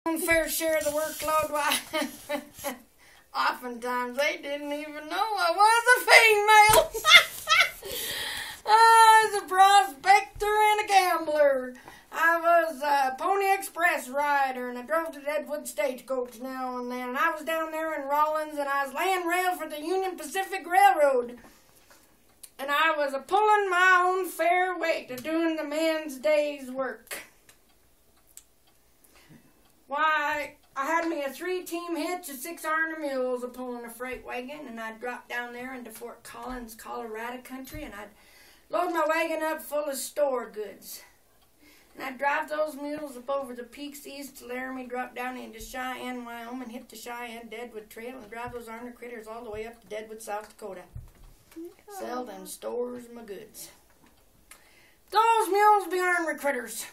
Unfair share of the workload. Why, oftentimes they didn't even know I was a female. I was a prospector and a gambler. I was a Pony Express rider, and I drove to Deadwood Stagecoach now and then. And I was down there in Rawlins, and I was laying rail for the Union Pacific Railroad. And I was pulling my own fair weight of doing the men's day's work. Why, I had me a 3-team hitch of 6 iron mules pulling a freight wagon, and I'd drop down there into Fort Collins, Colorado country, and I'd load my wagon up full of store goods. And I'd drive those mules up over the peaks east of Laramie, drop down into Cheyenne, Wyoming, hit the Cheyenne-Deadwood Trail, and drive those iron critters all the way up to Deadwood, South Dakota. Sell them stores my goods. Those mules be iron critters.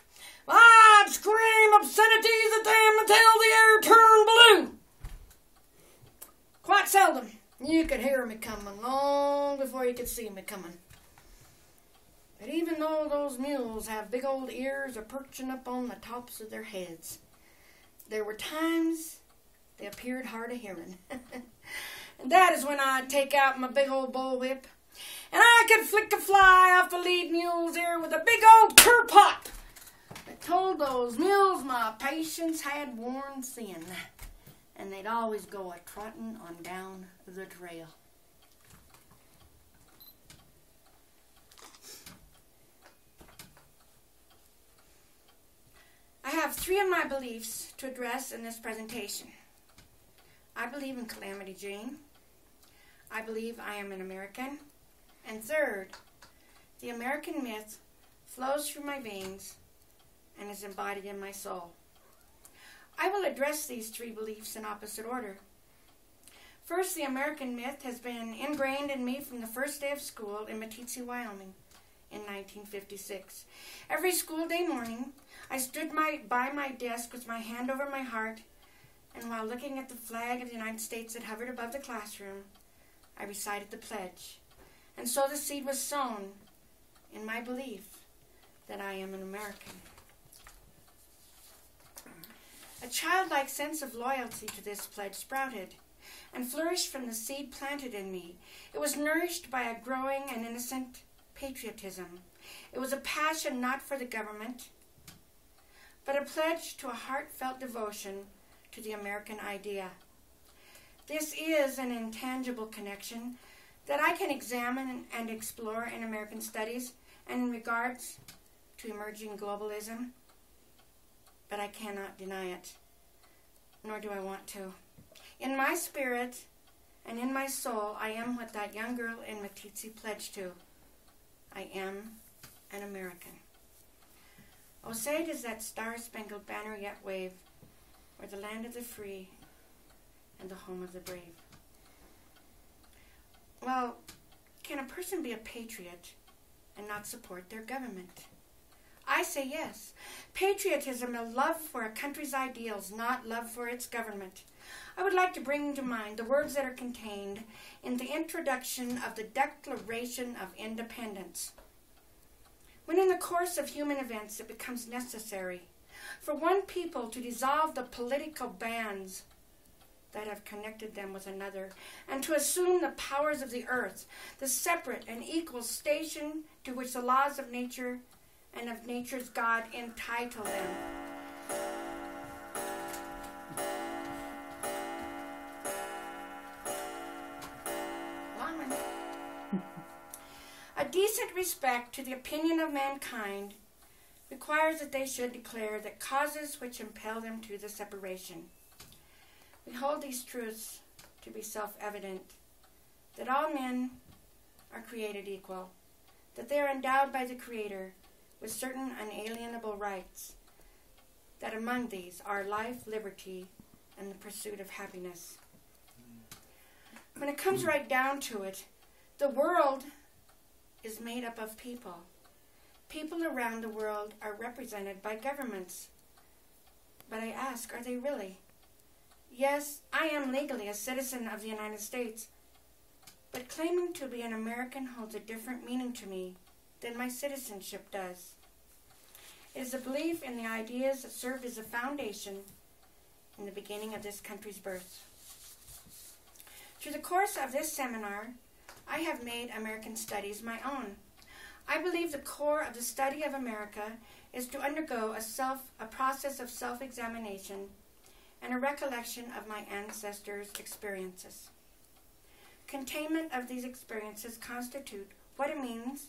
I'd scream obscenities at them until the air turned blue. Quite seldom you could hear me coming, long before you could see me coming. But even though those mules have big old ears perching up on the tops of their heads, there were times they appeared hard of hearing. And that is when I'd take out my big old bullwhip, and I could flick a fly off the lead mule's ear with a big old cur-pot that told those mules my patience had worn thin, and they'd always go a-trotting on down the trail. I have 3 of my beliefs to address in this presentation. I believe in Calamity Jane. I believe I am an American. And third, the American myth flows through my veins and is embodied in my soul. I will address these 3 beliefs in opposite order. First, the American myth has been ingrained in me from the first day of school in Meeteetse, Wyoming in 1956. Every school day morning, I stood by my desk with my hand over my heart, and while looking at the flag of the United States that hovered above the classroom, I recited the pledge. And so the seed was sown in my belief that I am an American. A childlike sense of loyalty to this pledge sprouted and flourished from the seed planted in me. It was nourished by a growing and innocent patriotism. It was a passion not for the government, but a pledge to a heartfelt devotion to the American idea. This is an intangible connection that I can examine and explore in American studies and in regards to emerging globalism, but I cannot deny it, nor do I want to. In my spirit and in my soul, I am what that young girl in Meeteetse pledged to. I am an American. Oh, say does that star-spangled banner yet wave o'er the land of the free and the home of the brave. Well, can a person be a patriot and not support their government? I say yes. Patriotism is love for a country's ideals, not love for its government. I would like to bring to mind the words that are contained in the introduction of the Declaration of Independence. When in the course of human events it becomes necessary for one people to dissolve the political bands that have connected them with another, and to assume the powers of the earth, the separate and equal station to which the laws of nature and of nature's God entitle them. A decent respect to the opinion of mankind requires that they should declare the causes which impel them to the separation. We hold these truths to be self-evident, that all men are created equal, that they are endowed by the Creator with certain unalienable rights, that among these are life, liberty, and the pursuit of happiness. When it comes right down to it, the world is made up of people. People around the world are represented by governments. But I ask, are they really? Yes, I am legally a citizen of the United States, but claiming to be an American holds a different meaning to me than my citizenship does. It is a belief in the ideas that serve as a foundation in the beginning of this country's birth. Through the course of this seminar, I have made American studies my own. I believe the core of the study of America is to undergo a process of self-examination and a recollection of my ancestors' experiences. Containment of these experiences constitute what it means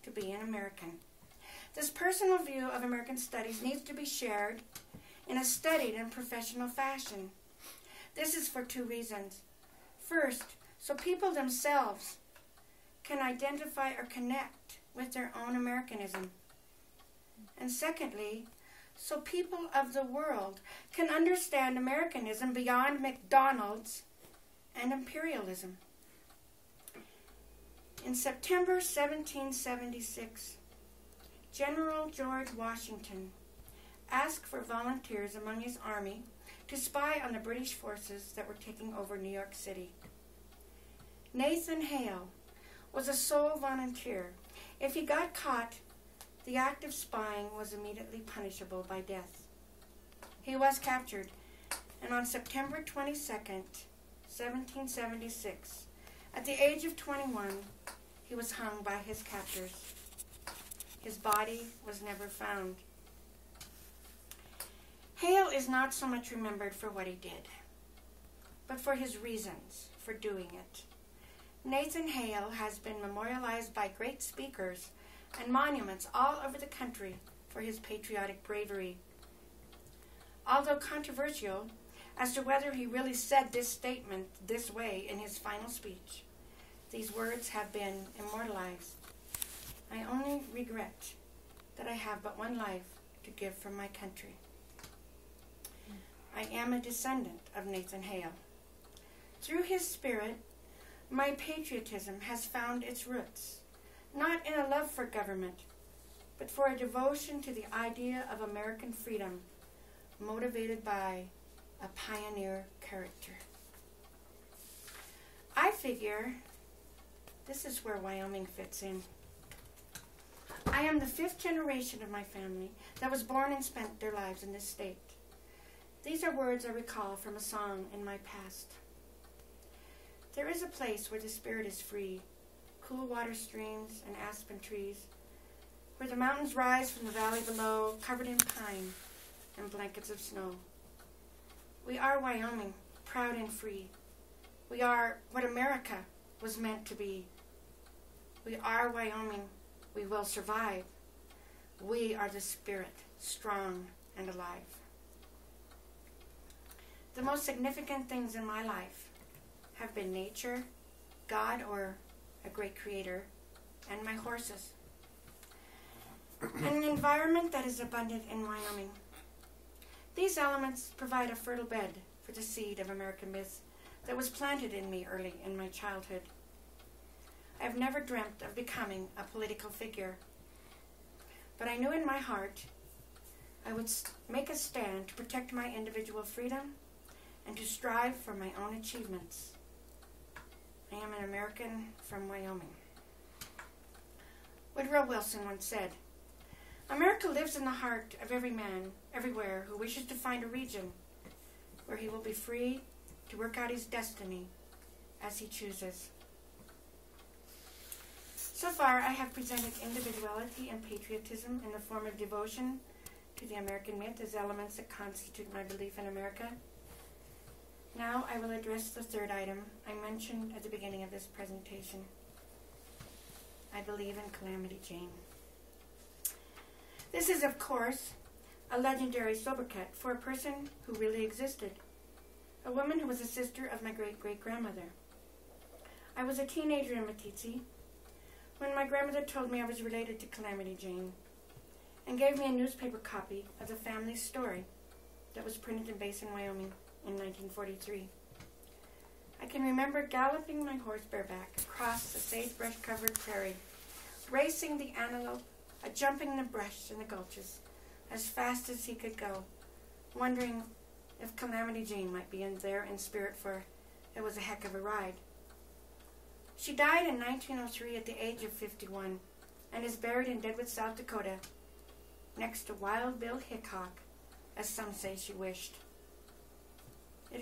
to be an American. This personal view of American studies needs to be shared in a studied and professional fashion. This is for two reasons. First, so people themselves can identify or connect with their own Americanism. And secondly, so people of the world can understand Americanism beyond McDonald's and imperialism. In September 1776, General George Washington asked for volunteers among his army to spy on the British forces that were taking over New York City. Nathan Hale was a sole volunteer. If he got caught, the act of spying was immediately punishable by death. He was captured, and on September 22nd, 1776, at the age of 21, he was hung by his captors. His body was never found. Hale is not so much remembered for what he did, but for his reasons for doing it. Nathan Hale has been memorialized by great speakers and monuments all over the country for his patriotic bravery. Although controversial as to whether he really said this statement this way in his final speech, these words have been immortalized. I only regret that I have but one life to give for my country. I am a descendant of Nathan Hale. Through his spirit, my patriotism has found its roots, not in a love for government, but for a devotion to the idea of American freedom, motivated by a pioneer character. I figure this is where Wyoming fits in. I am the 5th generation of my family that was born and spent their lives in this state. These are words I recall from a song in my past. There is a place where the spirit is free, cool water streams and aspen trees, where the mountains rise from the valley below, covered in pine and blankets of snow. We are Wyoming, proud and free. We are what America was meant to be. We are Wyoming. We will survive. We are the spirit, strong and alive. The most significant things in my life have been nature, God or a great creator, and my horses. And an environment that is abundant in Wyoming. These elements provide a fertile bed for the seed of American myth that was planted in me early in my childhood. I have never dreamt of becoming a political figure, but I knew in my heart I would make a stand to protect my individual freedom and to strive for my own achievements. I am an American from Wyoming. Woodrow Wilson once said, "America lives in the heart of every man, everywhere, who wishes to find a region where he will be free to work out his destiny as he chooses." So far, I have presented individuality and patriotism in the form of devotion to the American myth as elements that constitute my belief in America. Now I will address the third item I mentioned at the beginning of this presentation. I believe in Calamity Jane. This is, of course, a legendary sobriquet for a person who really existed, a woman who was a sister of my great-great-grandmother. I was a teenager in Meeteetse when my grandmother told me I was related to Calamity Jane and gave me a newspaper copy of the family story that was printed in Basin, Wyoming in 1943. I can remember galloping my horse bareback across the sagebrush-covered prairie, racing the antelope, jumping the brush and the gulches as fast as he could go, wondering if Calamity Jane might be in there in spirit, for it was a heck of a ride. She died in 1903 at the age of 51 and is buried in Deadwood, South Dakota, next to Wild Bill Hickok, as some say she wished.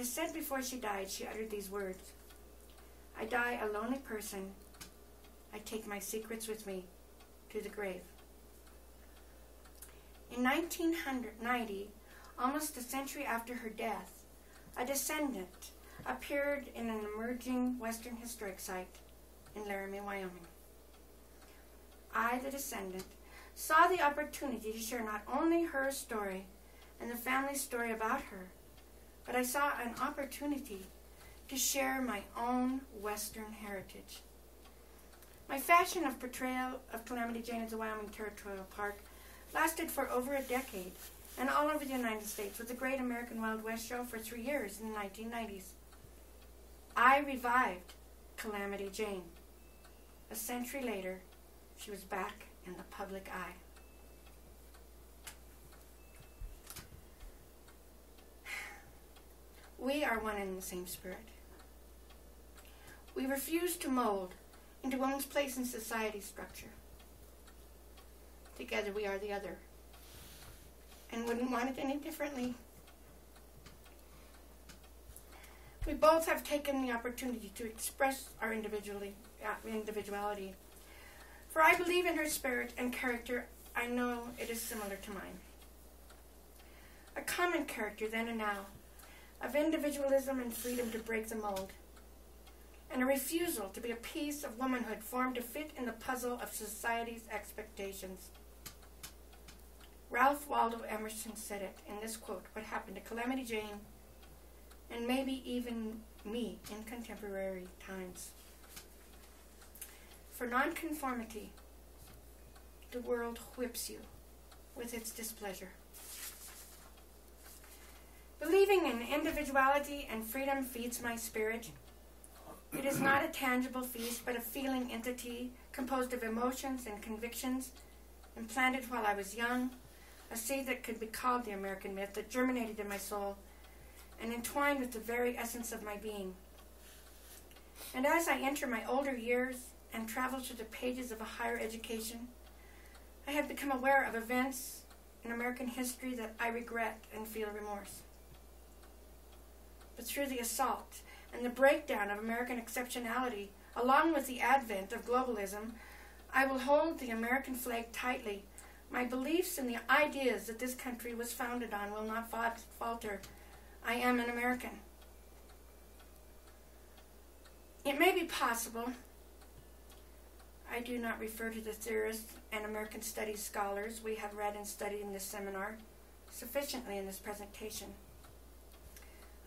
is said before she died, she uttered these words: "I die a lonely person. I take my secrets with me to the grave." In 1990, almost a century after her death, a descendant appeared in an emerging Western historic site in Laramie, Wyoming. I, the descendant, saw the opportunity to share not only her story and the family story about her, but I saw an opportunity to share my own Western heritage. My fashion of portrayal of Calamity Jane as a Wyoming Territorial Park lasted for over a decade and all over the United States with the Great American Wild West show for 3 years in the 1990s. I revived Calamity Jane. A century later, she was back in the public eye. We are one and the same spirit. We refuse to mold into woman's place in society's structure. Together we are the other, and wouldn't want it any differently. We both have taken the opportunity to express our individuality. For I believe in her spirit and character. I know it is similar to mine. A common character then and now, of individualism and freedom to break the mold, and a refusal to be a piece of womanhood formed to fit in the puzzle of society's expectations. Ralph Waldo Emerson said it in this quote: "What happened to Calamity Jane, and maybe even me in contemporary times? For nonconformity, the world whips you with its displeasure." Believing in individuality and freedom feeds my spirit. It is not a tangible feast, but a feeling entity composed of emotions and convictions, implanted while I was young, a seed that could be called the American myth that germinated in my soul and entwined with the very essence of my being. And as I enter my older years and travel through the pages of a higher education, I have become aware of events in American history that I regret and feel remorse. But through the assault and the breakdown of American exceptionality, along with the advent of globalism, I will hold the American flag tightly. My beliefs and the ideas that this country was founded on will not falter. I am an American. It may be possible, I do not refer to the theorists and American studies scholars we have read and studied in this seminar sufficiently in this presentation.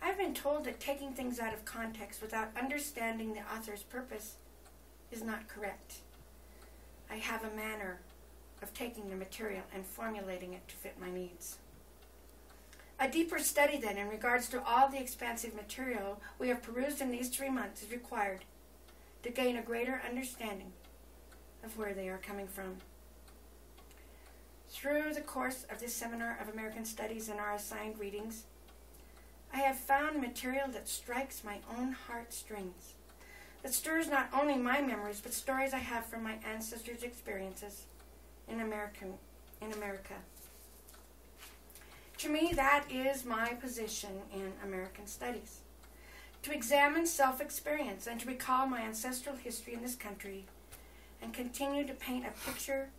I've been told that taking things out of context without understanding the author's purpose is not correct. I have a manner of taking the material and formulating it to fit my needs. A deeper study, then, in regards to all the expansive material we have perused in these 3 months is required to gain a greater understanding of where they are coming from. Through the course of this seminar of American Studies and our assigned readings, I have found material that strikes my own heartstrings, that stirs not only my memories, but stories I have from my ancestors' experiences in America. To me, that is my position in American Studies, to examine self-experience and to recall my ancestral history in this country and continue to paint a picture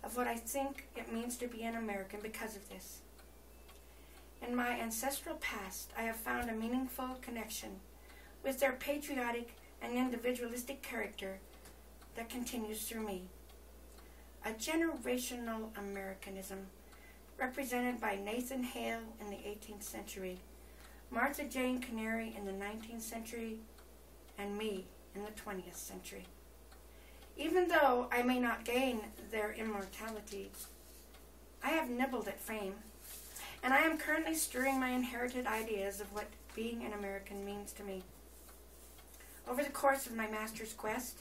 of what I think it means to be an American because of this. In my ancestral past, I have found a meaningful connection with their patriotic and individualistic character that continues through me. A generational Americanism represented by Nathan Hale in the 18th century, Martha Jane Canary in the 19th century, and me in the 20th century. Even though I may not gain their immortality, I have nibbled at fame, and I am currently stirring my inherited ideas of what being an American means to me. Over the course of my master's quest,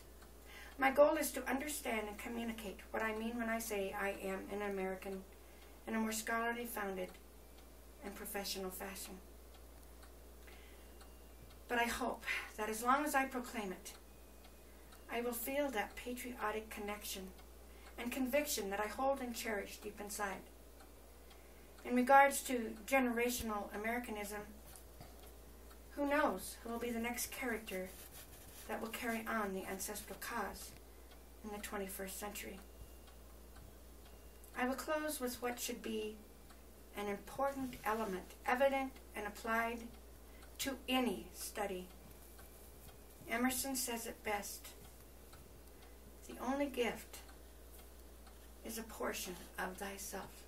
my goal is to understand and communicate what I mean when I say I am an American in a more scholarly founded and professional fashion. But I hope that as long as I proclaim it, I will feel that patriotic connection and conviction that I hold and cherish deep inside. In regards to generational Americanism, Who knows who will be the next character that will carry on the ancestral cause in the 21st century. I will close with what should be an important element, evident and applied to any study. Emerson says it best: the only gift is a portion of thyself.